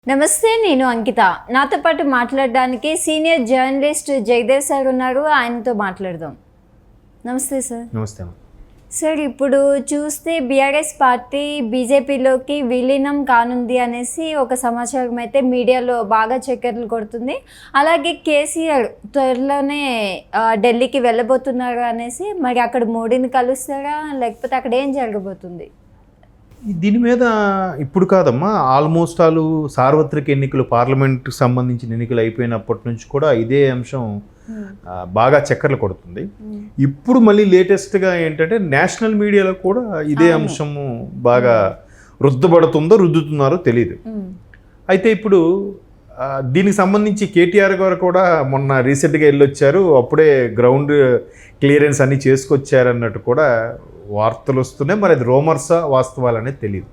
నమస్తే, నేను అంకిత. నాతో పాటు మాట్లాడడానికి సీనియర్ జర్నలిస్ట్ జయదేవ్ సార్ ఉన్నారు. ఆయనతో మాట్లాడదాం. నమస్తే సార్. నమస్తే సార్, ఇప్పుడు చూస్తే బీఆర్ఎస్ పార్టీ బీజేపీలోకి విలీనం కానుంది అనేసి ఒక సమాచారం అయితే మీడియాలో బాగా చక్కర్లు కొడుతుంది. అలాగే కేసీఆర్ త్వరలోనే ఢిల్లీకి వెళ్ళబోతున్నారు అనేసి, మరి అక్కడ మోడీని కలుస్తారా లేకపోతే అక్కడ ఏం జరగబోతుంది? దీని మీద ఇప్పుడు కాదమ్మా, ఆల్మోస్ట్ ఆలు సార్వత్రిక ఎన్నికలు, పార్లమెంట్కి సంబంధించిన ఎన్నికలు అయిపోయినప్పటి నుంచి కూడా ఇదే అంశం బాగా చక్కర్లు కొడుతుంది. ఇప్పుడు మళ్ళీ లేటెస్ట్గా ఏంటంటే నేషనల్ మీడియాలో కూడా ఇదే అంశము బాగా రుద్దుతున్నారో తెలియదు. అయితే ఇప్పుడు దీనికి సంబంధించి కేటీఆర్ గారు కూడా మొన్న రీసెంట్గా వెళ్ళొచ్చారు. అప్పుడే గ్రౌండ్ క్లియరెన్స్ అన్నీ చేసుకొచ్చారన్నట్టు కూడా వార్తలు వస్తున్నాయి. మరి అది రోమర్సా వాస్తవాలు అనేది తెలియదు.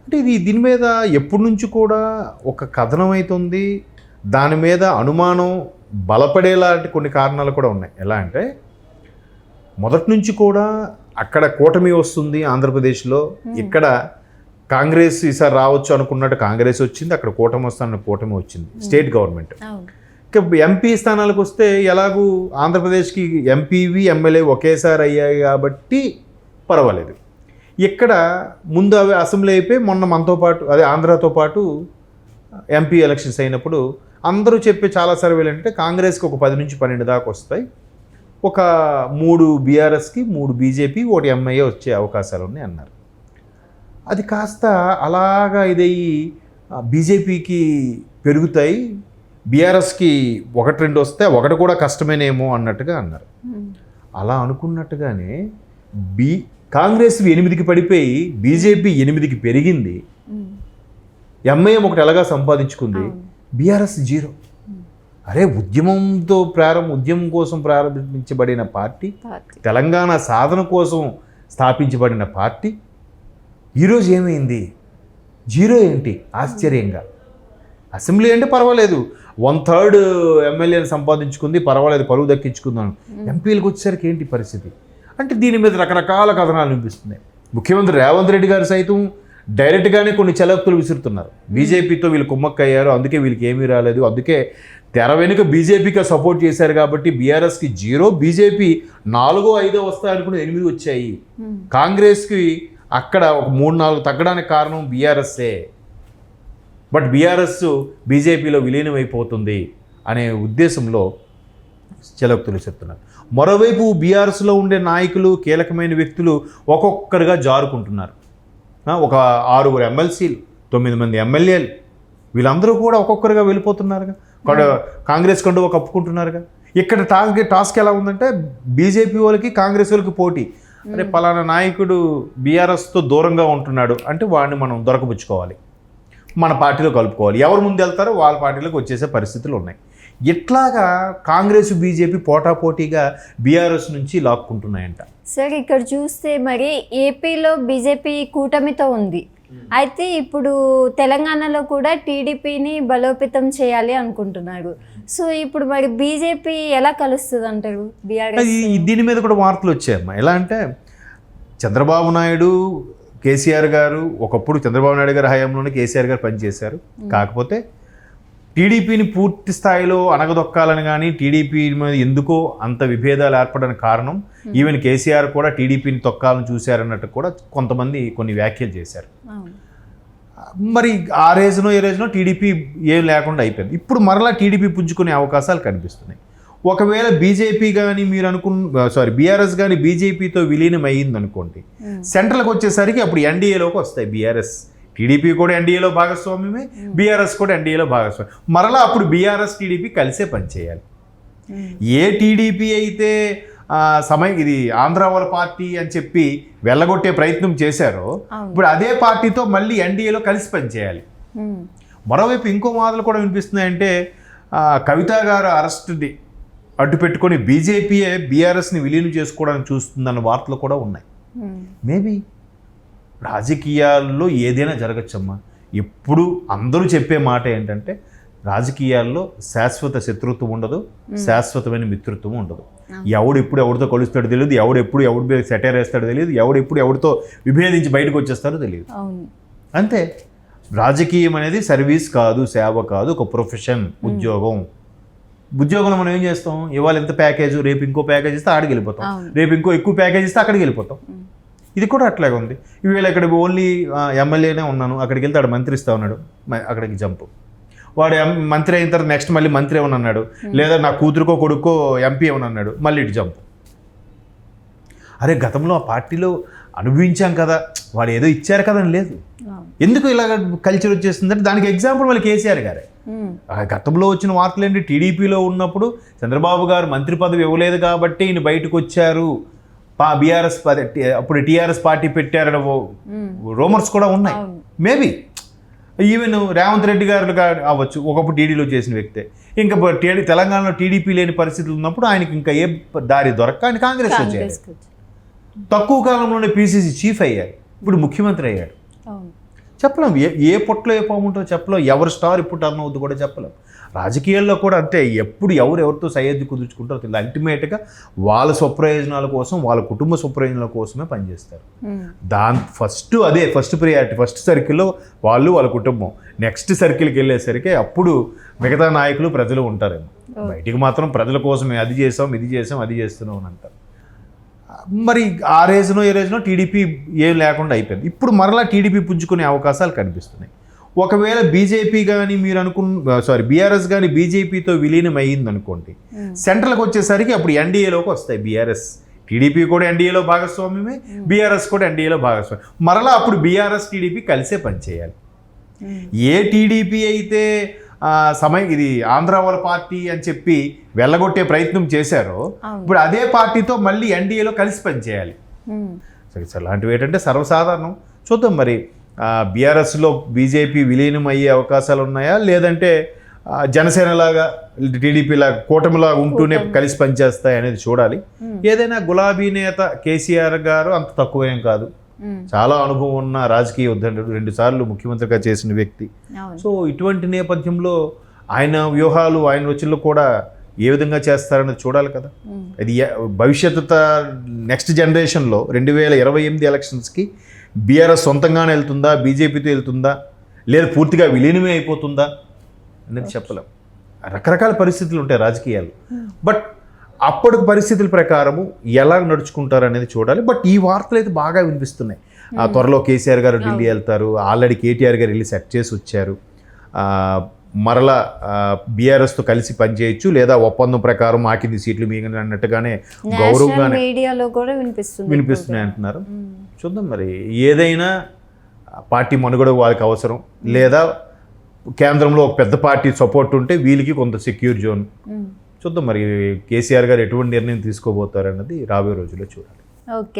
అంటే దీని మీద ఎప్పటి నుంచి కూడా ఒక కథనం అవుతుంది. దాని మీద అనుమానం బలపడేలాంటి కొన్ని కారణాలు కూడా ఉన్నాయి. ఎలా అంటే మొదటి నుంచి కూడా అక్కడ కూటమి వస్తుంది ఆంధ్రప్రదేశ్లో, ఇక్కడ కాంగ్రెస్ ఈసారి రావచ్చు అనుకున్నట్టు కాంగ్రెస్ వచ్చింది, అక్కడ కూటమి వస్తానన్న కూటమి వచ్చింది, స్టేట్ గవర్నమెంట్. ఇక ఎంపీ స్థానాలకు వస్తే ఎలాగూ ఆంధ్రప్రదేశ్కి ఎంపీవి ఎమ్మెల్యే ఒకేసారి అయ్యాయి కాబట్టి పర్వాలేదు. ఇక్కడ ముందు అవి అసెంబ్లీ అయిపోయి మొన్న మనతో పాటు అదే ఆంధ్రాతో పాటు ఎంపీ ఎలక్షన్స్ అయినప్పుడు అందరూ చెప్పే చాలా సర్వేలు ఏంటంటే కాంగ్రెస్కి ఒక 10 నుంచి 12 దాకా వస్తాయి, ఒక 3 బీఆర్ఎస్కి, 3 బీజేపీ, 1 ఎంఐఏ వచ్చే అవకాశాలు ఉన్నాయి అన్నారు. అది కాస్త అలాగా ఇదయ్యి బీజేపీకి పెరుగుతాయి, బీఆర్ఎస్కి 1-2 వస్తే 1 కూడా కష్టమేనేమో అన్నట్టుగా అన్నారు. అలా అనుకున్నట్టుగానే కాంగ్రెస్ 8కి పడిపోయి బీజేపీ 8కి పెరిగింది, ఎంఐఎం ఒకటి ఎలాగా సంపాదించుకుంది, బీఆర్ఎస్ 0. అరే ఉద్యమం కోసం ప్రారంభించబడిన పార్టీ, తెలంగాణ సాధన కోసం స్థాపించబడిన పార్టీ ఈరోజు ఏమైంది? 0 ఏంటి? ఆశ్చర్యంగా. అసెంబ్లీ అంటే పర్వాలేదు, 1/3 ఎమ్మెల్యేని సంపాదించుకుంది, పర్వాలేదు, పరువు దక్కించుకుందాను. ఎంపీలకు వచ్చేసరికి ఏంటి పరిస్థితి అంటే దీని మీద రకరకాల కథనాలు వినిపిస్తున్నాయి. ముఖ్యమంత్రి రేవంత్ రెడ్డి గారు సైతం డైరెక్ట్గానే కొన్ని చెలక్తులు విసురుతున్నారు. బీజేపీతో వీళ్ళు కుమ్మక్కయ్యారు, అందుకే వీళ్ళకి ఏమీ రాలేదు, అందుకే తెర వెనుక బీజేపీకి సపోర్ట్ చేశారు కాబట్టి బీఆర్ఎస్కి 0, బీజేపీ 4-5 వస్తాయి అనుకుని 8 వచ్చాయి. కాంగ్రెస్కి అక్కడ ఒక 3-4 తగ్గడానికి కారణం బీఆర్ఎస్ఏ, బట్ బీఆర్ఎస్ బీజేపీలో విలీనం అయిపోతుంది అనే ఉద్దేశంలో చెలక్తులు చెప్తున్నారు. మరోవైపు బీఆర్ఎస్లో ఉండే నాయకులు, కీలకమైన వ్యక్తులు ఒక్కొక్కరుగా జారుకుంటున్నారు. ఒక 6 ఎమ్మెల్సీలు, 9 మంది ఎమ్మెల్యేలు, వీళ్ళందరూ కూడా ఒక్కొక్కరుగా వెళ్ళిపోతున్నారుగా, కాంగ్రెస్ కండువా కప్పుకుంటున్నారుగా. ఇక్కడ టాస్క్ ఎలా ఉందంటే బీజేపీ వాళ్ళకి కాంగ్రెస్ వాళ్ళకి పోటీ. అంటే పలానా నాయకుడు బీఆర్ఎస్తో దూరంగా ఉంటున్నాడు అంటే వాడిని మనం దొరకపుచ్చుకోవాలి, మన పార్టీలో కలుపుకోవాలి, ఎవరు ముందు వెళ్తారో వాళ్ళ పార్టీలోకి వచ్చేసే పరిస్థితులు ఉన్నాయి. ఇట్లాగా కాంగ్రెస్ బీజేపీ పోటాపోటీగా బీఆర్ఎస్ నుంచి లాక్కుంటున్నాయంట. సార్, ఇక్కడ చూస్తే మరి ఏపీలో బీజేపీ కూటమితో ఉంది, అయితే ఇప్పుడు తెలంగాణలో కూడా టీడీపీని బలోపేతం చేయాలి అనుకుంటున్నారు. సో ఇప్పుడు మరి బీజేపీ ఎలా కలుస్తుంది అంటారు బీఆర్ఎస్? దీని మీద కూడా వార్తలు వచ్చాయమ్మా. ఎలా అంటే చంద్రబాబు నాయుడు, కేసీఆర్ గారు, ఒకప్పుడు చంద్రబాబు నాయుడు గారి హయాంలోనే కేసీఆర్ గారు పనిచేశారు. కాకపోతే టీడీపీని పూర్తి స్థాయిలో అణగదొక్కాలని కానీ టీడీపీ మీద ఎందుకో అంత విభేదాలు ఏర్పడడానికి కారణం ఈవెన్ కేసీఆర్ కూడా టీడీపీని తొక్కాలని చూశారన్నట్టు కూడా కొంతమంది కొన్ని వ్యాఖ్యలు చేశారు. మరి ఆ రీజనో ఏ రీజనో టీడీపీ ఏం లేకుండా అయిపోయింది. ఇప్పుడు మరలా టీడీపీ పుంజుకునే అవకాశాలు కనిపిస్తున్నాయి. ఒకవేళ బీజేపీ కానీ బీఆర్ఎస్ కానీ బీజేపీతో విలీనం అయ్యింది అనుకోండి, సెంట్రల్కి వచ్చేసరికి అప్పుడు ఎన్డీఏలోకి వస్తాయి బీఆర్ఎస్. టీడీపీ కూడా ఎన్డీఏలో భాగస్వామ్యమే, బీఆర్ఎస్ కూడా ఎన్డీఏలో భాగస్వామ్యం. మరలా అప్పుడు బీఆర్ఎస్ టీడీపీ కలిసే పనిచేయాలి. ఏ టీడీపీ అయితే ఇది ఆంధ్ర వాళ్ళ పార్టీ అని చెప్పి వెళ్ళగొట్టే ప్రయత్నం చేశారో ఇప్పుడు అదే పార్టీతో మళ్ళీ ఎన్డీఏలో కలిసి పనిచేయాలి. మరోవైపు ఇంకో వాదనలు కూడా వినిపిస్తున్నాయంటే కవిత గారు అరెస్ట్ని అడ్డు పెట్టుకొని బీజేపీయే బీఆర్ఎస్ని విలీనం చేసుకోవడానికి చూస్తుందన్న వార్తలు కూడా ఉన్నాయి. మేబీ రాజకీయాల్లో ఏదైనా జరగచ్చమ్మా. ఎప్పుడు అందరూ చెప్పే మాట ఏంటంటే రాజకీయాల్లో శాశ్వత శత్రుత్వం ఉండదు, శాశ్వతమైన మిత్రుత్వం ఉండదు. ఎవడెప్పుడు ఎవరితో కలుస్తాడో తెలియదు, ఎవడెప్పుడు ఎవరి మీద సెటైర్ వేస్తాడో తెలియదు, ఎవడెప్పుడు ఎవరితో విభేదించి బయటకు వచ్చేస్తాడో తెలియదు. అంతే. రాజకీయం అనేది సర్వీస్ కాదు, సేవ కాదు, ఒక ప్రొఫెషన్, ఉద్యోగంలో మనం ఏం చేస్తాం, ఇవాళ ఎంత ప్యాకేజ్, రేపు ఇంకో ప్యాకేజ్ ఇస్తే ఆడికి వెళ్ళిపోతాం, రేపు ఇంకో ఎక్కువ ప్యాకేజ్ ఇస్తే అక్కడికి వెళ్ళిపోతాం. ఇది కూడా అట్లాగే ఉంది. ఇవాళ ఇక్కడ ఓన్లీ ఎమ్మెల్యేనే ఉన్నాను, అక్కడికి వెళ్తే ఆడు మంత్రి ఇస్తా ఉన్నాడు, అక్కడికి జంపు. వాడు మంత్రి అయిన తర్వాత నెక్స్ట్ మళ్ళీ మంత్రి ఏమని అన్నాడు, లేదా నా కూతురుకో కొడుకో ఎంపీ ఏమని అన్నాడు, మళ్ళీ ఇటు జంపు. అరే గతంలో ఆ పార్టీలో అనుభవించాం కదా, వాడు ఏదో ఇచ్చారు కదా అని లేదు. ఎందుకు ఇలాగ కల్చర్ వచ్చేస్తుందంటే దానికి ఎగ్జాంపుల్ మళ్ళీ కేసీఆర్ గారే. గతంలో వచ్చిన వార్తలు ఏంటి, టీడీపీలో ఉన్నప్పుడు చంద్రబాబు గారు మంత్రి పదవి ఇవ్వలేదు కాబట్టి ఈయన బయటకు వచ్చారు, బీఆర్ఎస్ అప్పుడు టీఆర్ఎస్ పార్టీ పెట్టారని రూమర్స్ కూడా ఉన్నాయి. మేబీ ఈవెన్ రేవంత్ రెడ్డి గారు అవ్వచ్చు, ఒకప్పుడు టీడీలో చేసిన వ్యక్తే. ఇంకా తెలంగాణలో టీడీపీ లేని పరిస్థితులు ఉన్నప్పుడు ఆయనకి ఇంకా ఏ దారి దొరక్క ఆయన కాంగ్రెస్ వచ్చారు. తక్కువ కాలంలోనే పీసీసీ చీఫ్ అయ్యారు, ఇప్పుడు ముఖ్యమంత్రి అయ్యాడు. చెప్పలేం ఏ పొట్టలో ఏ పాము ఉంటుందో చెప్పలేం, ఎవరు స్టార్ ఇప్పుడు టర్న్ అవుద్ది కూడా చెప్పలేం. రాజకీయాల్లో కూడా అంతే, ఎప్పుడు ఎవరితో సయ్యద్ది కుదుర్చుకుంటారో తెలియదు. అల్టిమేట్గా వాళ్ళ స్వప్రయోజనాల కోసం, వాళ్ళ కుటుంబ స్వప్రయోజనాల కోసమే పనిచేస్తారు. ఫస్ట్ ప్రియారిటీ, ఫస్ట్ సర్కిల్లో వాళ్ళు, వాళ్ళ కుటుంబం. నెక్స్ట్ సర్కిల్కి వెళ్ళేసరికి అప్పుడు మిగతా నాయకులు, ప్రజలు ఉంటారేమో. బయటికి మాత్రం ప్రజల కోసమే అది చేసాం, ఇది చేసాం, అది చేస్తున్నాం అని అంటారు. మరి ఆ రేజునో ఏ రేజునో టీడీపీ ఏం లేకుండా అయిపోయింది. ఇప్పుడు మరలా టీడీపీ పుంజుకునే అవకాశాలు కనిపిస్తున్నాయి. ఒకవేళ బీజేపీ కానీ బీఆర్ఎస్ కానీ బీజేపీతో విలీనం అయ్యింది అనుకోండి, సెంట్రల్కి వచ్చేసరికి అప్పుడు ఎన్డీఏలోకి వస్తాయి బీఆర్ఎస్. టీడీపీ కూడా ఎన్డీఏలో భాగస్వామ్యమే, బీఆర్ఎస్ కూడా ఎన్డీఏలో భాగస్వామ్యం. మరలా అప్పుడు బీఆర్ఎస్ టీడీపీ కలిసే పనిచేయాలి. ఏ టీడీపీ అయితే ఇది ఆంధ్ర వాళ్ళ పార్టీ అని చెప్పి వెళ్ళగొట్టే ప్రయత్నం చేశారో, ఇప్పుడు అదే పార్టీతో మళ్ళీ ఎన్డీఏలో కలిసి పనిచేయాలి. అలాంటివి ఏంటంటే సర్వసాధారణం. చూద్దాం మరి బీఆర్ఎస్లో బీజేపీ విలీనం అయ్యే అవకాశాలు ఉన్నాయా, లేదంటే జనసేనలాగా టీడీపీలాగా కూటమిలాగా ఉంటూనే కలిసి పనిచేస్తాయి అనేది చూడాలి. ఏదైనా గులాబీ నేత కేసీఆర్ గారు అంత తక్కువేం కాదు, చాలా అనుభవం ఉన్న రాజకీయ ఉద్దండుడు, 2 సార్లు ముఖ్యమంత్రిగా చేసిన వ్యక్తి. సో ఇటువంటి నేపథ్యంలో ఆయన వ్యూహాలు, ఆయన రుచులు కూడా ఏ విధంగా చేస్తారనేది చూడాలి కదా. ఇది భవిష్యత్తు నెక్స్ట్ జనరేషన్లో 2028 ఎలక్షన్స్కి బీఆర్ఎస్ సొంతంగానే వెళ్తుందా, బీజేపీతో వెళ్తుందా, లేదా పూర్తిగా విలీనమే అయిపోతుందా అనేది చెప్పలేం. రకరకాల పరిస్థితులు ఉంటాయి రాజకీయాలు. బట్ అప్పటికి పరిస్థితుల ప్రకారము ఎలా నడుచుకుంటారు అనేది చూడాలి. బట్ ఈ వార్తలు అయితే బాగా వినిపిస్తున్నాయి. త్వరలో కేసీఆర్ గారు ఢిల్లీ వెళ్తారు, ఆల్రెడీ కేటీఆర్ గారు వెళ్ళి సెట్ చేసి వచ్చారు. మరలా బీఆర్ఎస్తో కలిసి పనిచేయచ్చు, లేదా ఒప్పందం ప్రకారం మాకింది సీట్లు మీగని అన్నట్టుగానే గౌరవంగానే మీడియాలో కూడా వినిపిస్తున్నాయి అంటున్నారు. చూద్దాం మరి ఏదైనా పార్టీ మనుగడ వాళ్ళకి అవసరం, లేదా కేంద్రంలో ఒక పెద్ద పార్టీ సపోర్ట్ ఉంటే వీళ్ళకి కొంత సెక్యూర్ జోన్. చూద్దాం మరి కేసీఆర్ గారు ఎటువంటి నిర్ణయం తీసుకోబోతారన్నది రాబోయే రోజుల్లో చూడాలి. ఓకే.